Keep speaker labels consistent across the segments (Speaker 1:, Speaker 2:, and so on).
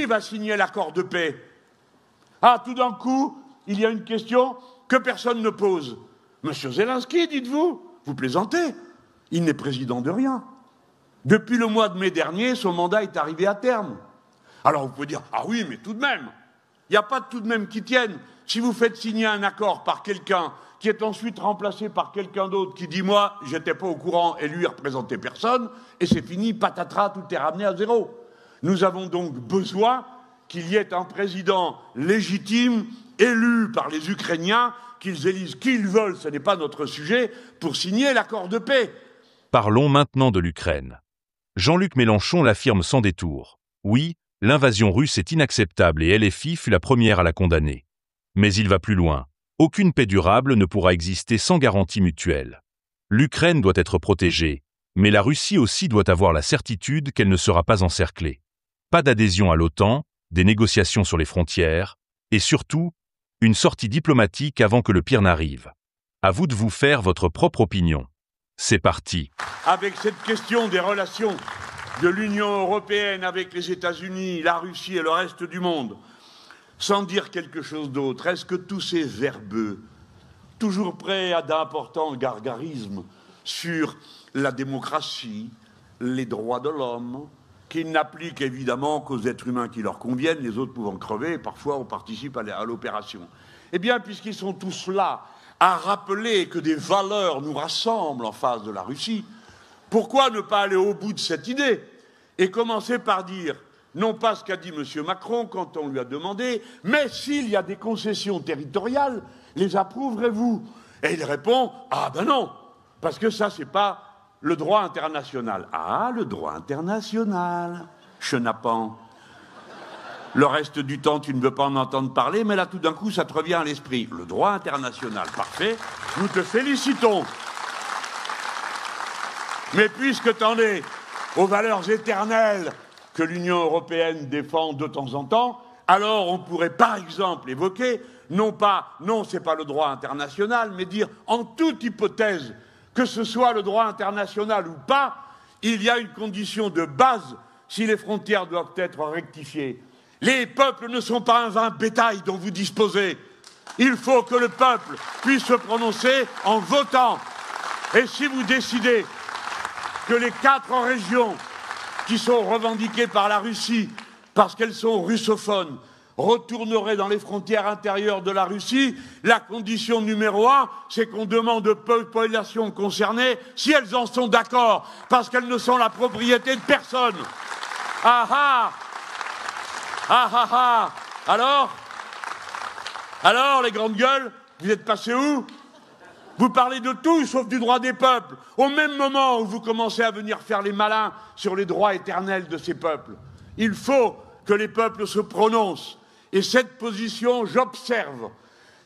Speaker 1: Qui va signer l'accord de paix? Ah, tout d'un coup, il y a une question que personne ne pose. Monsieur Zelensky, dites-vous, vous plaisantez, il n'est président de rien. Depuis le mois de mai dernier, son mandat est arrivé à terme. Alors vous pouvez dire, ah oui, mais tout de même, il n'y a pas de tout de même qui tienne. Si vous faites signer un accord par quelqu'un qui est ensuite remplacé par quelqu'un d'autre qui dit, moi, j'étais pas au courant et lui, il représentait personne, et c'est fini, patatras, tout est ramené à zéro. Nous avons donc besoin qu'il y ait un président légitime, élu par les Ukrainiens, qu'ils élisent qui ils veulent, ce n'est pas notre sujet, pour signer l'accord de paix.
Speaker 2: Parlons maintenant de l'Ukraine. Jean-Luc Mélenchon l'affirme sans détour. Oui, l'invasion russe est inacceptable et LFI fut la première à la condamner. Mais il va plus loin. Aucune paix durable ne pourra exister sans garantie mutuelle. L'Ukraine doit être protégée, mais la Russie aussi doit avoir la certitude qu'elle ne sera pas encerclée. Pas d'adhésion à l'OTAN, des négociations sur les frontières, et surtout, une sortie diplomatique avant que le pire n'arrive. À vous de vous faire votre propre opinion. C'est parti.
Speaker 1: Avec cette question des relations de l'Union européenne avec les États-Unis, la Russie et le reste du monde, sans dire quelque chose d'autre, est-ce que tous ces verbeux, toujours prêts à d'importants gargarismes sur la démocratie, les droits de l'homme, qui n'appliquent évidemment qu'aux êtres humains qui leur conviennent, les autres pouvant crever, et parfois on participe à l'opération. Eh bien, puisqu'ils sont tous là à rappeler que des valeurs nous rassemblent en face de la Russie, pourquoi ne pas aller au bout de cette idée et commencer par dire, non pas ce qu'a dit M. Macron quand on lui a demandé, mais s'il y a des concessions territoriales, les approuverez-vous? Et il répond, ah ben non, parce que ça, c'est pas le droit international. Ah, le droit international, chenapan. Le reste du temps, tu ne veux pas en entendre parler, mais là, tout d'un coup, ça te revient à l'esprit. Le droit international, parfait, nous te félicitons. Mais puisque tu en es aux valeurs éternelles que l'Union européenne défend de temps en temps, alors on pourrait par exemple évoquer, non, c'est pas le droit international, mais dire en toute hypothèse, que ce soit le droit international ou pas, il y a une condition de base si les frontières doivent être rectifiées. Les peuples ne sont pas un vain bétail dont vous disposez. Il faut que le peuple puisse se prononcer en votant. Et si vous décidez que les 4 régions qui sont revendiquées par la Russie, parce qu'elles sont russophones, retourneraient dans les frontières intérieures de la Russie, la condition numéro 1, c'est qu'on demande aux populations concernées si elles en sont d'accord, parce qu'elles ne sont la propriété de personne. Ah ah! Ah ah ah! Alors, les grandes gueules, vous êtes passés où? Vous parlez de tout sauf du droit des peuples, au même moment où vous commencez à venir faire les malins sur les droits éternels de ces peuples. Il faut que les peuples se prononcent. Et cette position, j'observe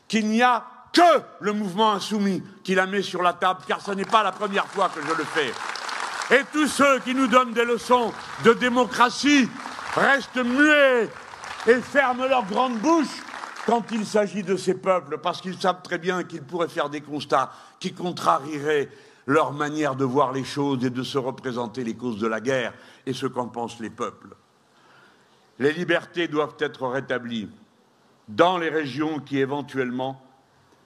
Speaker 1: qu'il n'y a que le mouvement insoumis qui la met sur la table, car ce n'est pas la première fois que je le fais. Et tous ceux qui nous donnent des leçons de démocratie restent muets et ferment leur grande bouche quand il s'agit de ces peuples, parce qu'ils savent très bien qu'ils pourraient faire des constats qui contrarieraient leur manière de voir les choses et de se représenter les causes de la guerre et ce qu'en pensent les peuples. Les libertés doivent être rétablies dans les régions qui éventuellement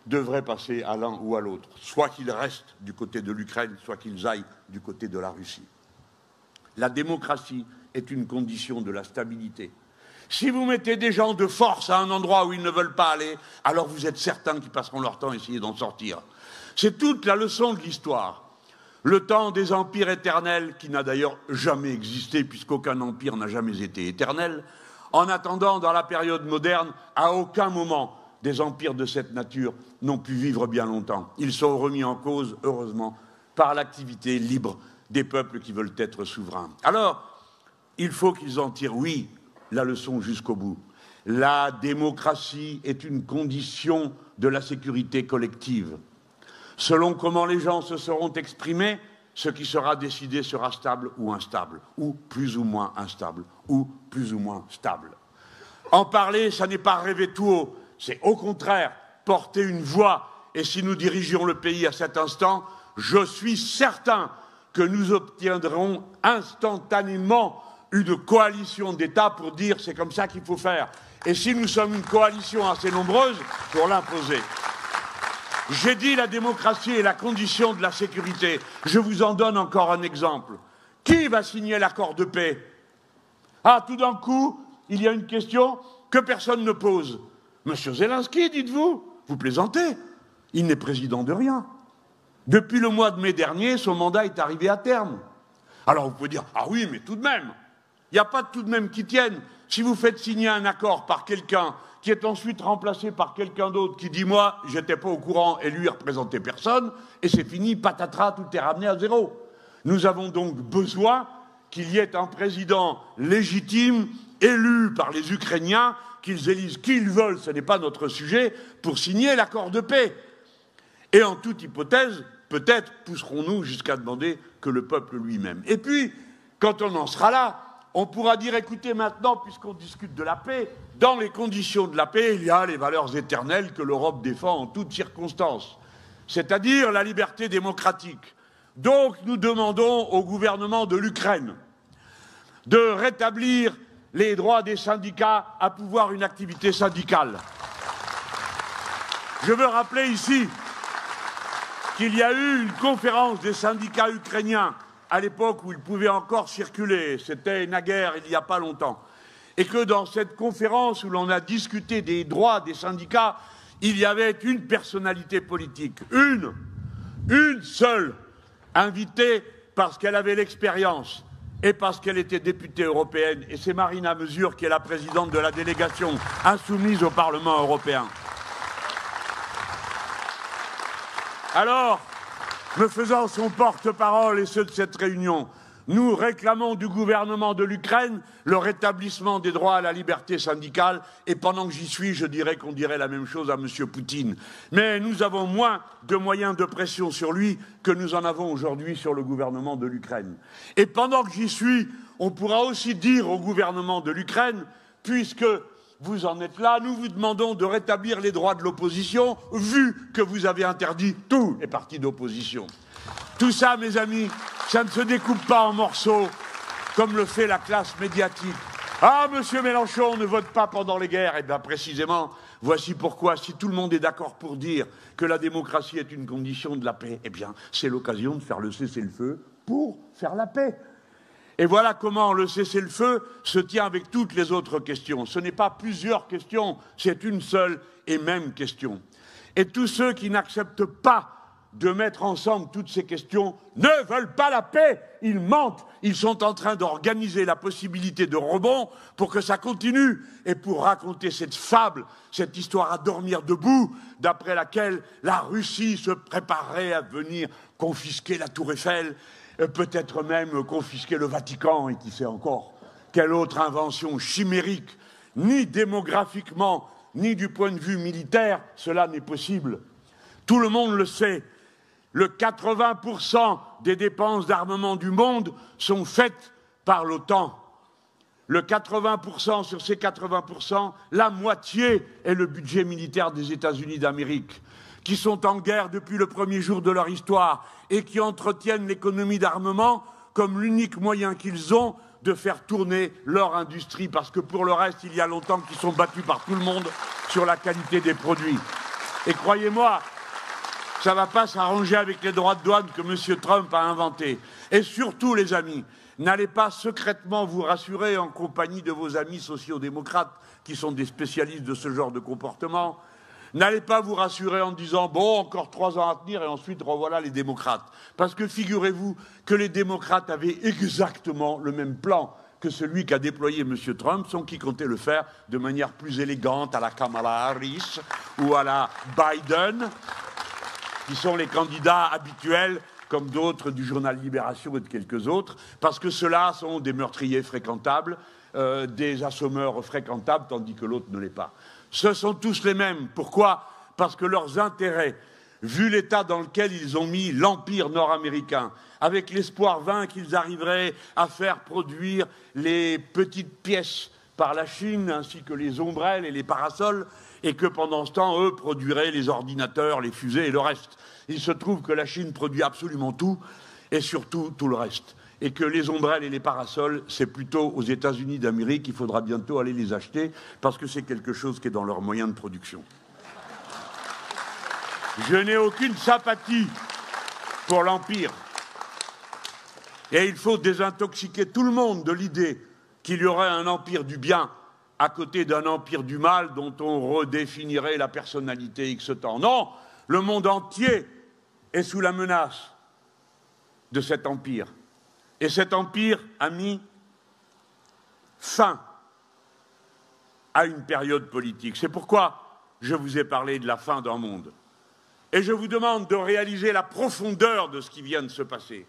Speaker 1: devraient passer à l'un ou à l'autre, soit qu'ils restent du côté de l'Ukraine, soit qu'ils aillent du côté de la Russie. La démocratie est une condition de la stabilité. Si vous mettez des gens de force à un endroit où ils ne veulent pas aller, alors vous êtes certains qu'ils passeront leur temps à essayer d'en sortir. C'est toute la leçon de l'histoire. Le temps des empires éternels, qui n'a d'ailleurs jamais existé, puisqu'aucun empire n'a jamais été éternel. En attendant, dans la période moderne, à aucun moment, des empires de cette nature n'ont pu vivre bien longtemps. Ils sont remis en cause, heureusement, par l'activité libre des peuples qui veulent être souverains. Alors, il faut qu'ils en tirent, oui, la leçon jusqu'au bout. La démocratie est une condition de la sécurité collective. Selon comment les gens se seront exprimés, ce qui sera décidé sera stable ou instable, ou plus ou moins instable, ou plus ou moins stable. En parler, ça n'est pas rêver tout haut, c'est au contraire porter une voix. Et si nous dirigions le pays à cet instant, je suis certain que nous obtiendrons instantanément une coalition d'États pour dire c'est comme ça qu'il faut faire. Et si nous sommes une coalition assez nombreuse, pour l'imposer. J'ai dit la démocratie est la condition de la sécurité. Je vous en donne encore un exemple. Qui va signer l'accord de paix? Ah, tout d'un coup, il y a une question que personne ne pose. Monsieur Zelensky, dites-vous, vous plaisantez. Il n'est président de rien. Depuis le mois de mai dernier, son mandat est arrivé à terme. Alors vous pouvez dire, ah oui, mais tout de même. Il n'y a pas de tout de même qui tienne. Si vous faites signer un accord par quelqu'un qui est ensuite remplacé par quelqu'un d'autre qui dit « moi, j'étais pas au courant » et lui, il représentait personne, et c'est fini, patatras, tout est ramené à zéro. Nous avons donc besoin qu'il y ait un président légitime, élu par les Ukrainiens, qu'ils élisent qui ils veulent, ce n'est pas notre sujet, pour signer l'accord de paix. Et en toute hypothèse, peut-être pousserons-nous jusqu'à demander que le peuple lui-même. Et puis, quand on en sera là, on pourra dire, écoutez, maintenant, puisqu'on discute de la paix, dans les conditions de la paix, il y a les valeurs éternelles que l'Europe défend en toutes circonstances, c'est-à-dire la liberté démocratique. Donc, nous demandons au gouvernement de l'Ukraine de rétablir les droits des syndicats à pouvoir une activité syndicale. Je veux rappeler ici qu'il y a eu une conférence des syndicats ukrainiens à l'époque où ils pouvaient encore circuler, c'était naguère il n'y a pas longtemps, et que dans cette conférence où l'on a discuté des droits des syndicats, il y avait une personnalité politique, une seule, invitée parce qu'elle avait l'expérience et parce qu'elle était députée européenne, et c'est Marina Mesure qui est la présidente de la délégation insoumise au Parlement européen. Alors, me faisant son porte-parole et ceux de cette réunion, nous réclamons du gouvernement de l'Ukraine le rétablissement des droits à la liberté syndicale, et pendant que j'y suis, je dirais qu'on dirait la même chose à M. Poutine. Mais nous avons moins de moyens de pression sur lui que nous en avons aujourd'hui sur le gouvernement de l'Ukraine. Et pendant que j'y suis, on pourra aussi dire au gouvernement de l'Ukraine, puisque vous en êtes là, nous vous demandons de rétablir les droits de l'opposition, vu que vous avez interdit tous les partis d'opposition. Tout ça, mes amis, ça ne se découpe pas en morceaux, comme le fait la classe médiatique. Ah, monsieur Mélenchon ne vote pas pendant les guerres. Eh bien, précisément, voici pourquoi, si tout le monde est d'accord pour dire que la démocratie est une condition de la paix, eh bien, c'est l'occasion de faire le cessez-le-feu pour faire la paix. Et voilà comment le cessez-le-feu se tient avec toutes les autres questions. Ce n'est pas plusieurs questions, c'est une seule et même question. Et tous ceux qui n'acceptent pas de mettre ensemble toutes ces questions ne veulent pas la paix, ils mentent. Ils sont en train d'organiser la possibilité de rebond pour que ça continue et pour raconter cette fable, cette histoire à dormir debout, d'après laquelle la Russie se préparerait à venir confisquer la Tour Eiffel, peut-être même confisquer le Vatican, et qui sait encore quelle autre invention chimérique, ni démographiquement, ni du point de vue militaire, cela n'est possible. Tout le monde le sait, le 80% des dépenses d'armement du monde sont faites par l'OTAN. Le 80%, sur ces 80%, la moitié est le budget militaire des États-Unis d'Amérique, qui sont en guerre depuis le premier jour de leur histoire et qui entretiennent l'économie d'armement comme l'unique moyen qu'ils ont de faire tourner leur industrie, parce que pour le reste, il y a longtemps qu'ils sont battus par tout le monde sur la qualité des produits. Et croyez-moi, ça ne va pas s'arranger avec les droits de douane que M. Trump a inventés. Et surtout, les amis, n'allez pas secrètement vous rassurer en compagnie de vos amis sociaux-démocrates qui sont des spécialistes de ce genre de comportement. N'allez pas vous rassurer en disant « bon, encore 3 ans à tenir et ensuite revoilà les démocrates ». Parce que figurez-vous que les démocrates avaient exactement le même plan que celui qu'a déployé M. Trump, sans qu'il comptait le faire de manière plus élégante à la Kamala Harris ou à la Biden, qui sont les candidats habituels, comme d'autres du journal Libération et de quelques autres, parce que ceux-là sont des meurtriers fréquentables, des assommeurs fréquentables, tandis que l'autre ne l'est pas. Ce sont tous les mêmes. Pourquoi? Parce que leurs intérêts, vu l'état dans lequel ils ont mis l'empire nord-américain, avec l'espoir vain qu'ils arriveraient à faire produire les petites pièces par la Chine, ainsi que les ombrelles et les parasols, et que pendant ce temps, eux, produiraient les ordinateurs, les fusées et le reste. Il se trouve que la Chine produit absolument tout, et surtout tout le reste. et que les ombrelles et les parasols, c'est plutôt aux États-Unis d'Amérique qu'il faudra bientôt aller les acheter, parce que c'est quelque chose qui est dans leurs moyens de production. Je n'ai aucune sympathie pour l'Empire. Et il faut désintoxiquer tout le monde de l'idée qu'il y aurait un empire du bien à côté d'un empire du mal dont on redéfinirait la personnalité X temps. Non, le monde entier est sous la menace de cet empire. Et cet empire a mis fin à une période politique. C'est pourquoi je vous ai parlé de la fin d'un monde. Et je vous demande de réaliser la profondeur de ce qui vient de se passer.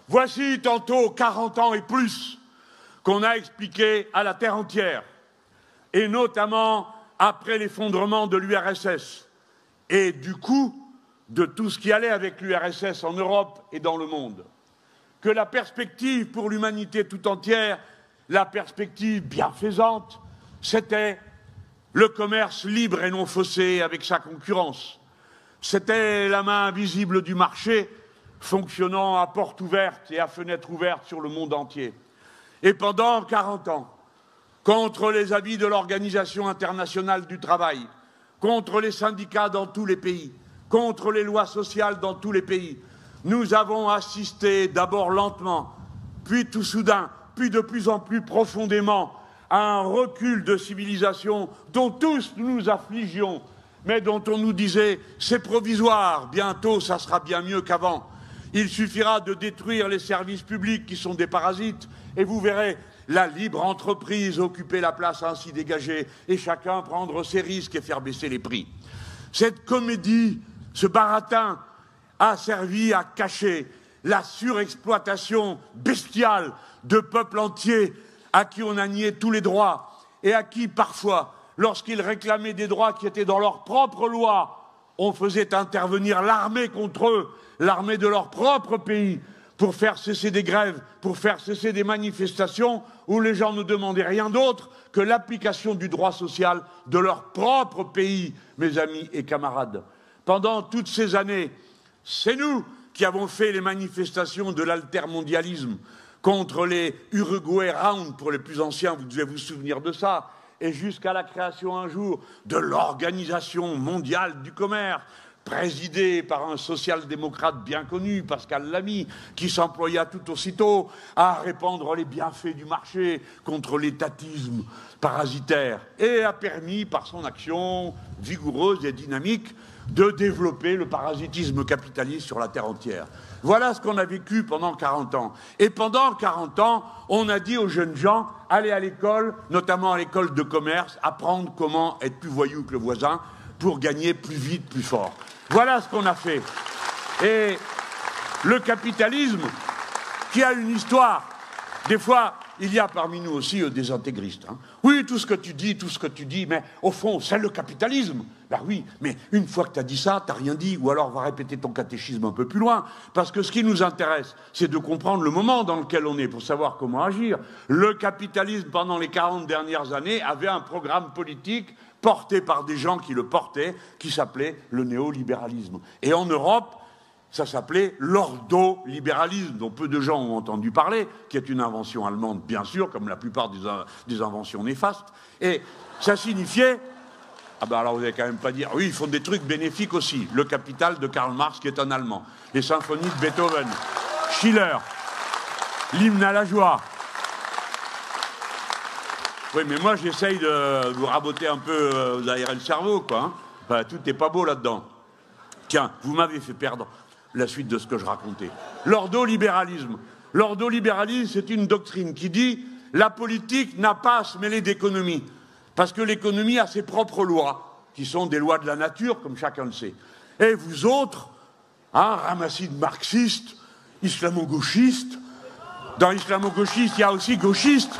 Speaker 1: Voici tantôt 40 ans et plus qu'on a expliqué à la terre entière, et notamment après l'effondrement de l'URSS et du coup de tout ce qui allait avec l'URSS en Europe et dans le monde, que la perspective pour l'humanité tout entière, la perspective bienfaisante, c'était le commerce libre et non faussé avec sa concurrence. C'était la main invisible du marché fonctionnant à porte ouverte et à fenêtre ouverte sur le monde entier. Et pendant 40 ans, contre les avis de l'Organisation internationale du travail, contre les syndicats dans tous les pays, contre les lois sociales dans tous les pays, nous avons assisté d'abord lentement, puis tout soudain, puis de plus en plus profondément à un recul de civilisation dont tous nous nous affligions, mais dont on nous disait « c'est provisoire, bientôt ça sera bien mieux qu'avant ». Il suffira de détruire les services publics qui sont des parasites et vous verrez la libre entreprise occuper la place ainsi dégagée et chacun prendre ses risques et faire baisser les prix. Cette comédie, ce baratin, a servi à cacher la surexploitation bestiale de peuples entiers à qui on a nié tous les droits et à qui, parfois, lorsqu'ils réclamaient des droits qui étaient dans leur propre loi, on faisait intervenir l'armée contre eux, l'armée de leur propre pays, pour faire cesser des grèves, pour faire cesser des manifestations où les gens ne demandaient rien d'autre que l'application du droit social de leur propre pays, mes amis et camarades. Pendant toutes ces années, c'est nous qui avons fait les manifestations de l'altermondialisme contre les Uruguay Round, pour les plus anciens, vous devez vous souvenir de ça, et jusqu'à la création un jour de l'Organisation mondiale du commerce, présidée par un social-démocrate bien connu, Pascal Lamy, qui s'employa tout aussitôt à répandre les bienfaits du marché contre l'étatisme parasitaire et a permis, par son action vigoureuse et dynamique, de développer le parasitisme capitaliste sur la terre entière. Voilà ce qu'on a vécu pendant 40 ans. Et pendant 40 ans, on a dit aux jeunes gens, allez à l'école, notamment à l'école de commerce, apprendre comment être plus voyou que le voisin pour gagner plus vite, plus fort. Voilà ce qu'on a fait. Et le capitalisme, qui a une histoire, des fois, il y a parmi nous aussi des intégristes. Hein. Oui, tout ce que tu dis, mais au fond, c'est le capitalisme. Ben oui, mais une fois que tu as dit ça, tu n'as rien dit, ou alors va répéter ton catéchisme un peu plus loin, parce que ce qui nous intéresse, c'est de comprendre le moment dans lequel on est, pour savoir comment agir. Le capitalisme, pendant les 40 dernières années, avait un programme politique porté par des gens qui le portaient, qui s'appelait le néolibéralisme. Et en Europe, ça s'appelait l'ordolibéralisme, dont peu de gens ont entendu parler, qui est une invention allemande, bien sûr, comme la plupart des inventions néfastes. Et ça signifiait... Ah ben alors vous n'allez quand même pas dire... Oui, ils font des trucs bénéfiques aussi. Le Capital de Karl Marx, qui est un Allemand. Les symphonies de Beethoven. Schiller. L'hymne à la joie. Oui, mais moi, j'essaye de vous raboter un peu, vous aérer le cerveau, quoi. Hein. Enfin, tout n'est pas beau là-dedans. Tiens, vous m'avez fait perdre la suite de ce que je racontais. L'ordolibéralisme. L'ordolibéralisme, c'est une doctrine qui dit la politique n'a pas à se mêler d'économie, parce que l'économie a ses propres lois, qui sont des lois de la nature, comme chacun le sait. Et vous autres, hein, ramassis de marxistes, islamo-gauchistes, dans islamo-gauchiste, il y a aussi gauchistes.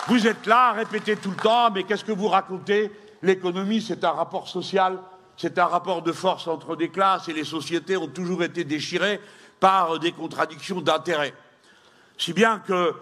Speaker 1: Vous êtes là à répéter tout le temps, mais qu'est-ce que vous racontez? L'économie, c'est un rapport social, c'est un rapport de force entre des classes, et les sociétés ont toujours été déchirées par des contradictions d'intérêts. Si bien que,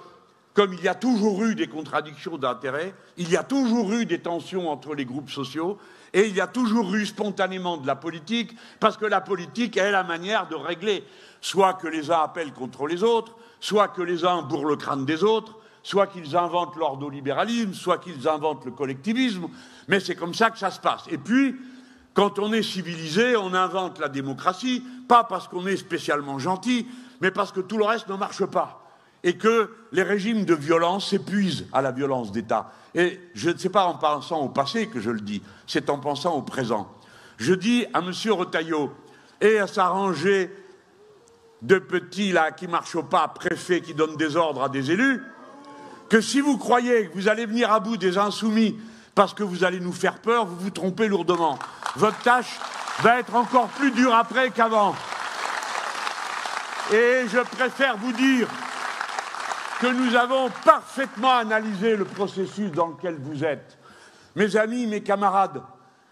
Speaker 1: comme il y a toujours eu des contradictions d'intérêts, il y a toujours eu des tensions entre les groupes sociaux, et il y a toujours eu spontanément de la politique, parce que la politique est la manière de régler, soit que les uns appellent contre les autres, soit que les uns bourrent le crâne des autres, soit qu'ils inventent l'ordolibéralisme, soit qu'ils inventent le collectivisme, mais c'est comme ça que ça se passe. Et puis, quand on est civilisé, on invente la démocratie, pas parce qu'on est spécialement gentil, mais parce que tout le reste ne marche pas. Et que les régimes de violence s'épuisent à la violence d'État. Et je ne sais pas en pensant au passé que je le dis, c'est en pensant au présent. Je dis à M. Retailleau et à sa rangée de petits là qui marchent au pas, préfets qui donnent des ordres à des élus, que si vous croyez que vous allez venir à bout des insoumis parce que vous allez nous faire peur, vous vous trompez lourdement. Votre tâche va être encore plus dure après qu'avant. Et je préfère vous dire que nous avons parfaitement analysé le processus dans lequel vous êtes. Mes amis, mes camarades,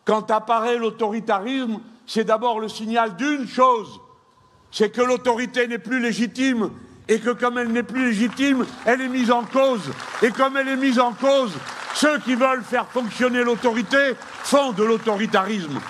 Speaker 1: quand apparaît l'autoritarisme, c'est d'abord le signal d'une chose, c'est que l'autorité n'est plus légitime et que comme elle n'est plus légitime, elle est mise en cause. Et comme elle est mise en cause, ceux qui veulent faire fonctionner l'autorité font de l'autoritarisme.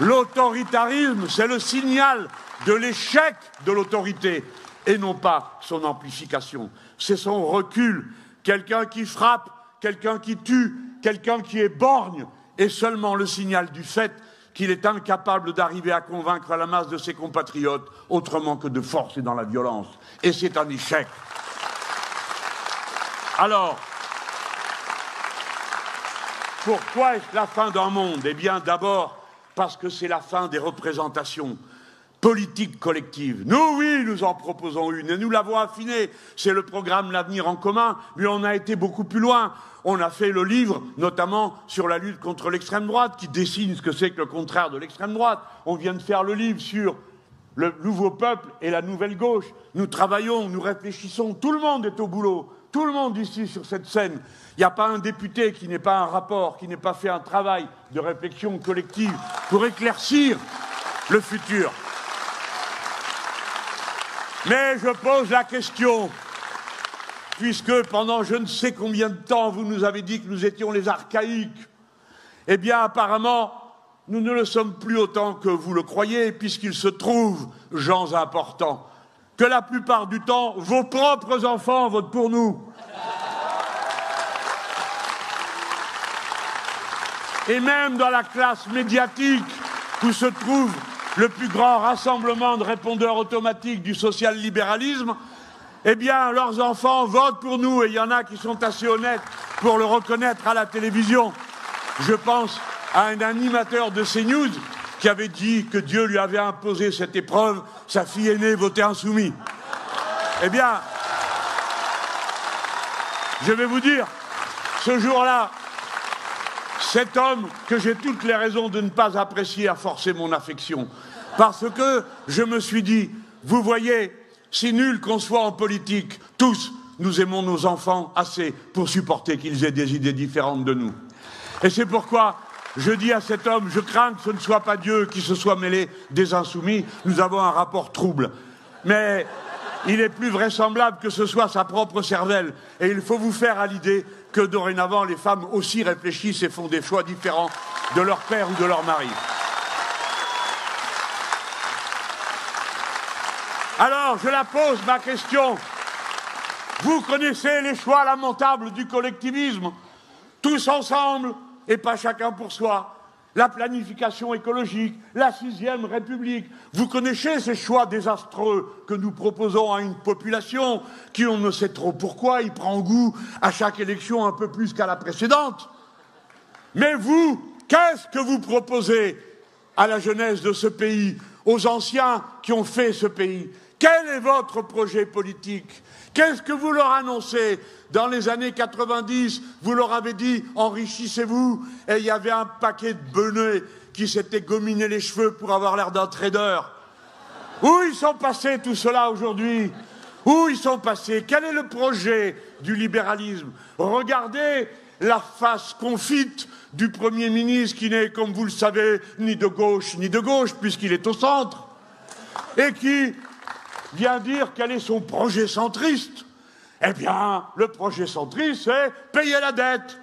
Speaker 1: L'autoritarisme, c'est le signal de l'échec de l'autorité et non pas son amplification. C'est son recul. Quelqu'un qui frappe, quelqu'un qui tue, quelqu'un qui est borgne est seulement le signal du fait qu'il est incapable d'arriver à convaincre la masse de ses compatriotes autrement que de force et dans la violence. Et c'est un échec. Alors, pourquoi est-ce la fin d'un monde? Eh bien, d'abord, parce que c'est la fin des représentations politiques collectives. Nous, oui, nous en proposons une, et nous l'avons affinée. C'est le programme L'Avenir en commun, mais on a été beaucoup plus loin. On a fait le livre, notamment sur la lutte contre l'extrême droite, qui dessine ce que c'est que le contraire de l'extrême droite. On vient de faire le livre sur le nouveau peuple et la nouvelle gauche. Nous travaillons, nous réfléchissons, tout le monde est au boulot. Tout le monde ici sur cette scène. Il n'y a pas un député qui n'ait pas un rapport, qui n'ait pas fait un travail de réflexion collective pour éclaircir le futur. Mais je pose la question, puisque pendant je ne sais combien de temps vous nous avez dit que nous étions les archaïques, eh bien apparemment nous ne le sommes plus autant que vous le croyez, puisqu'il se trouve, gens importants, que la plupart du temps, vos propres enfants votent pour nous. Et même dans la classe médiatique, où se trouve le plus grand rassemblement de répondeurs automatiques du social-libéralisme, eh bien, leurs enfants votent pour nous, et il y en a qui sont assez honnêtes pour le reconnaître à la télévision. Je pense à un animateur de CNews qui avait dit que Dieu lui avait imposé cette épreuve, sa fille aînée votait insoumis. Eh bien, je vais vous dire, ce jour-là, cet homme que j'ai toutes les raisons de ne pas apprécier a forcé mon affection. Parce que je me suis dit, vous voyez, si nul qu'on soit en politique, tous, nous aimons nos enfants assez pour supporter qu'ils aient des idées différentes de nous. Et c'est pourquoi je dis à cet homme, je crains que ce ne soit pas Dieu qui se soit mêlé des insoumis. Nous avons un rapport trouble. Mais il est plus vraisemblable que ce soit sa propre cervelle. Et il faut vous faire à l'idée que dorénavant, les femmes aussi réfléchissent et font des choix différents de leur père ou de leur mari. Alors, je la pose, ma question. Vous connaissez les choix lamentables du collectivisme, tous ensemble et pas chacun pour soi. La planification écologique, la 6e République. Vous connaissez ces choix désastreux que nous proposons à une population qui, on ne sait trop pourquoi, y prend goût à chaque élection un peu plus qu'à la précédente. Mais vous, qu'est-ce que vous proposez à la jeunesse de ce pays, aux anciens qui ont fait ce pays? Quel est votre projet politique? Qu'est-ce que vous leur annoncez? Dans les années 90, vous leur avez dit « enrichissez-vous » et il y avait un paquet de benets qui s'étaient gominés les cheveux pour avoir l'air d'un trader. Où ils sont passés tout cela aujourd'hui? Où ils sont passés? Quel est le projet du libéralisme? Regardez la face confite du Premier ministre qui n'est, comme vous le savez, ni de gauche, puisqu'il est au centre, et qui vient dire quel est son projet centriste. Eh bien, le projet centriste, c'est payer la dette.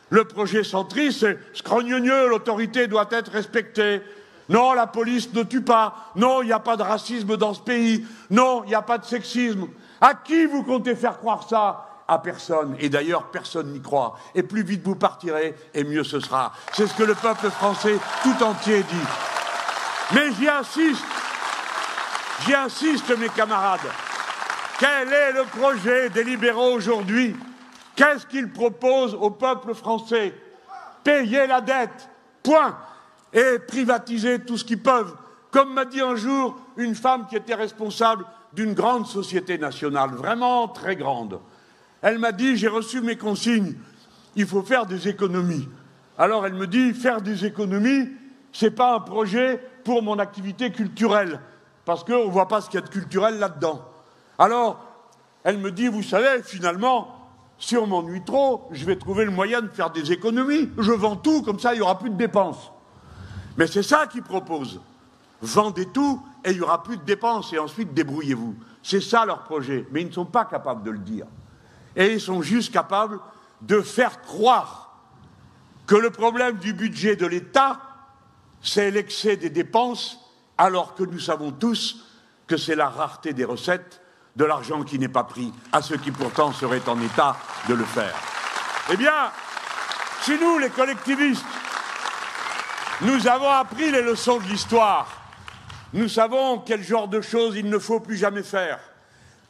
Speaker 1: Le projet centriste, c'est scrogneux, l'autorité doit être respectée. Non, la police ne tue pas. Non, il n'y a pas de racisme dans ce pays. Non, il n'y a pas de sexisme. À qui vous comptez faire croire ça? À personne. Et d'ailleurs, personne n'y croit. Et plus vite vous partirez, et mieux ce sera. C'est ce que le peuple français tout entier dit. Mais j'y insiste, mes camarades. Quel est le projet des libéraux aujourd'hui? Qu'est-ce qu'ils proposent au peuple français? Payer la dette, point, et privatiser tout ce qu'ils peuvent. Comme m'a dit un jour une femme qui était responsable d'une grande société nationale, vraiment très grande. Elle m'a dit, j'ai reçu mes consignes, il faut faire des économies. Alors elle me dit, faire des économies, c'est pas un projet pour mon activité culturelle, parce qu'on ne voit pas ce qu'il y a de culturel là-dedans. Alors, elle me dit, vous savez, finalement, si on m'ennuie trop, je vais trouver le moyen de faire des économies. Je vends tout, comme ça, il n'y aura plus de dépenses. Mais c'est ça qu'ils proposent. Vendez tout et il n'y aura plus de dépenses, et ensuite débrouillez-vous. C'est ça leur projet, mais ils ne sont pas capables de le dire. Et ils sont juste capables de faire croire que le problème du budget de l'État, c'est l'excès des dépenses, alors que nous savons tous que c'est la rareté des recettes, de l'argent qui n'est pas pris à ceux qui pourtant seraient en état de le faire. Eh bien, si nous, les collectivistes, nous avons appris les leçons de l'histoire, nous savons quel genre de choses il ne faut plus jamais faire,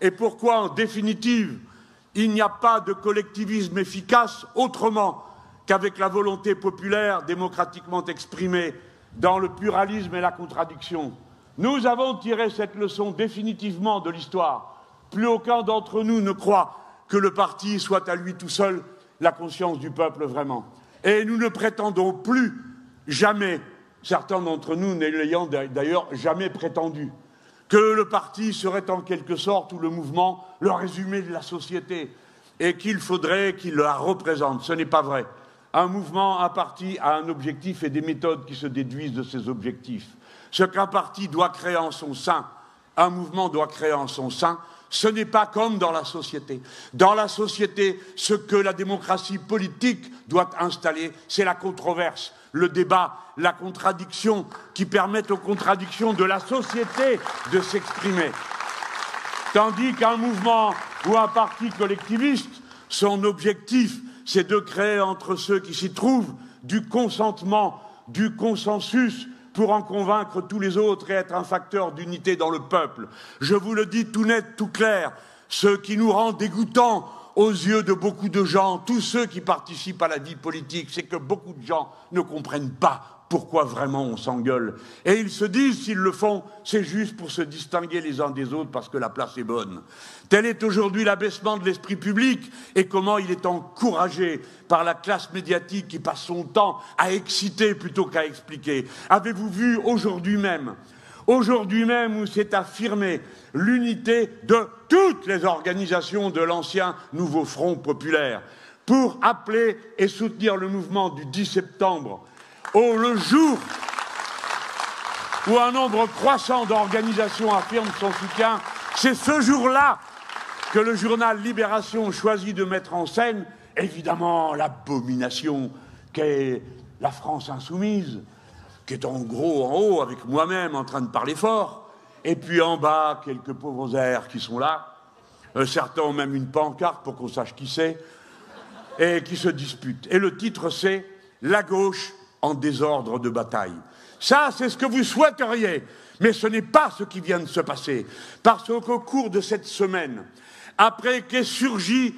Speaker 1: et pourquoi, en définitive, il n'y a pas de collectivisme efficace autrement qu'avec la volonté populaire démocratiquement exprimée dans le pluralisme et la contradiction. Nous avons tiré cette leçon définitivement de l'histoire. Plus aucun d'entre nous ne croit que le parti soit à lui tout seul la conscience du peuple vraiment. Et nous ne prétendons plus jamais, certains d'entre nous n'ayant d'ailleurs jamais prétendu, que le parti serait en quelque sorte, ou le mouvement, le résumé de la société, et qu'il faudrait qu'il la représente. Ce n'est pas vrai. Un mouvement, un parti a un objectif et des méthodes qui se déduisent de ces objectifs. Ce qu'un parti doit créer en son sein, un mouvement doit créer en son sein, ce n'est pas comme dans la société. Dans la société, ce que la démocratie politique doit installer, c'est la controverse, le débat, la contradiction, qui permettent aux contradictions de la société de s'exprimer. Tandis qu'un mouvement ou un parti collectiviste, son objectif, c'est de créer entre ceux qui s'y trouvent du consentement, du consensus, pour en convaincre tous les autres et être un facteur d'unité dans le peuple. Je vous le dis tout net, tout clair, ce qui nous rend dégoûtants aux yeux de beaucoup de gens, tous ceux qui participent à la vie politique, c'est que beaucoup de gens ne comprennent pas pourquoi vraiment on s'engueule. Et ils se disent, s'ils le font, c'est juste pour se distinguer les uns des autres parce que la place est bonne. Tel est aujourd'hui l'abaissement de l'esprit public et comment il est encouragé par la classe médiatique qui passe son temps à exciter plutôt qu'à expliquer. Avez-vous vu aujourd'hui même où s'est affirmée l'unité de toutes les organisations de l'ancien Nouveau Front populaire pour appeler et soutenir le mouvement du 10 septembre, le jour où un nombre croissant d'organisations affirment son soutien, c'est ce jour-là que le journal Libération choisit de mettre en scène, évidemment, l'abomination qu'est la France insoumise, qui est en gros en haut, avec moi-même, en train de parler fort, et puis en bas, quelques pauvres airs qui sont là. Certains ont même une pancarte pour qu'on sache qui c'est, et qui se disputent. Et le titre, c'est « La gauche en désordre de bataille ». Ça, c'est ce que vous souhaiteriez, mais ce n'est pas ce qui vient de se passer. Parce qu'au cours de cette semaine, après qu'est surgi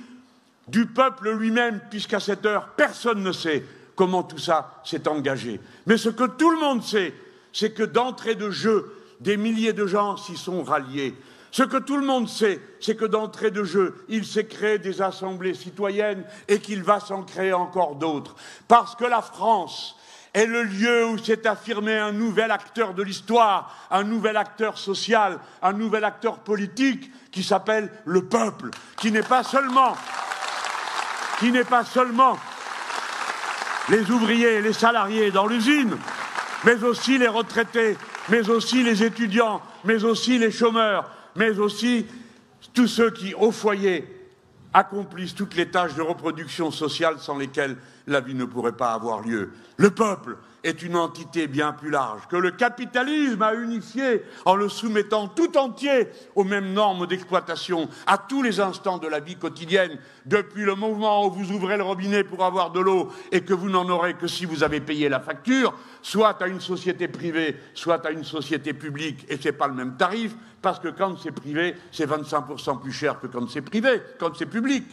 Speaker 1: du peuple lui-même, puisqu'à cette heure, personne ne sait comment tout ça s'est engagé. Mais ce que tout le monde sait, c'est que d'entrée de jeu, des milliers de gens s'y sont ralliés. Ce que tout le monde sait, c'est que d'entrée de jeu, il s'est créé des assemblées citoyennes et qu'il va s'en créer encore d'autres. Parce que la France est le lieu où s'est affirmé un nouvel acteur de l'histoire, un nouvel acteur social, un nouvel acteur politique qui s'appelle le peuple, qui n'est pas seulement les ouvriers et les salariés dans l'usine, mais aussi les retraités, mais aussi les étudiants, mais aussi les chômeurs, mais aussi tous ceux qui, au foyer, accomplissent toutes les tâches de reproduction sociale sans lesquelles la vie ne pourrait pas avoir lieu. Le peuple est une entité bien plus large que le capitalisme a unifié en le soumettant tout entier aux mêmes normes d'exploitation à tous les instants de la vie quotidienne, depuis le moment où vous ouvrez le robinet pour avoir de l'eau et que vous n'en aurez que si vous avez payé la facture, soit à une société privée, soit à une société publique, et c'est pas le même tarif, parce que quand c'est privé, c'est 25% plus cher que quand c'est privé, quand c'est public.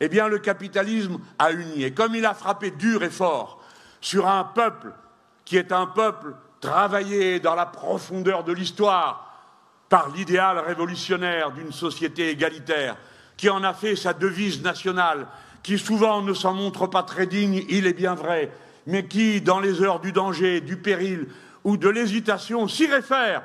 Speaker 1: Eh bien, le capitalisme a uni, et comme il a frappé dur et fort sur un peuple qui est un peuple travaillé dans la profondeur de l'histoire par l'idéal révolutionnaire d'une société égalitaire, qui en a fait sa devise nationale, qui souvent ne s'en montre pas très digne, il est bien vrai, mais qui, dans les heures du danger, du péril ou de l'hésitation, s'y réfère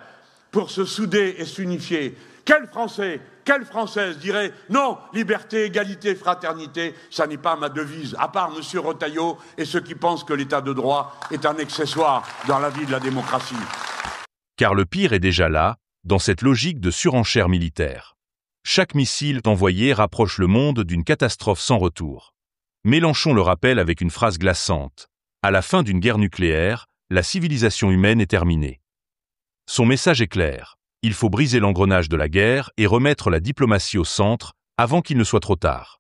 Speaker 1: pour se souder et s'unifier. Quel Français, quelle Française dirait « Non, liberté, égalité, fraternité, ça n'est pas ma devise », à part M. Retailleau et ceux qui pensent que l'état de droit est un accessoire dans la vie de la démocratie.
Speaker 2: Car le pire est déjà là, dans cette logique de surenchère militaire. Chaque missile envoyé rapproche le monde d'une catastrophe sans retour. Mélenchon le rappelle avec une phrase glaçante. À la fin d'une guerre nucléaire, la civilisation humaine est terminée. Son message est clair. Il faut briser l'engrenage de la guerre et remettre la diplomatie au centre avant qu'il ne soit trop tard.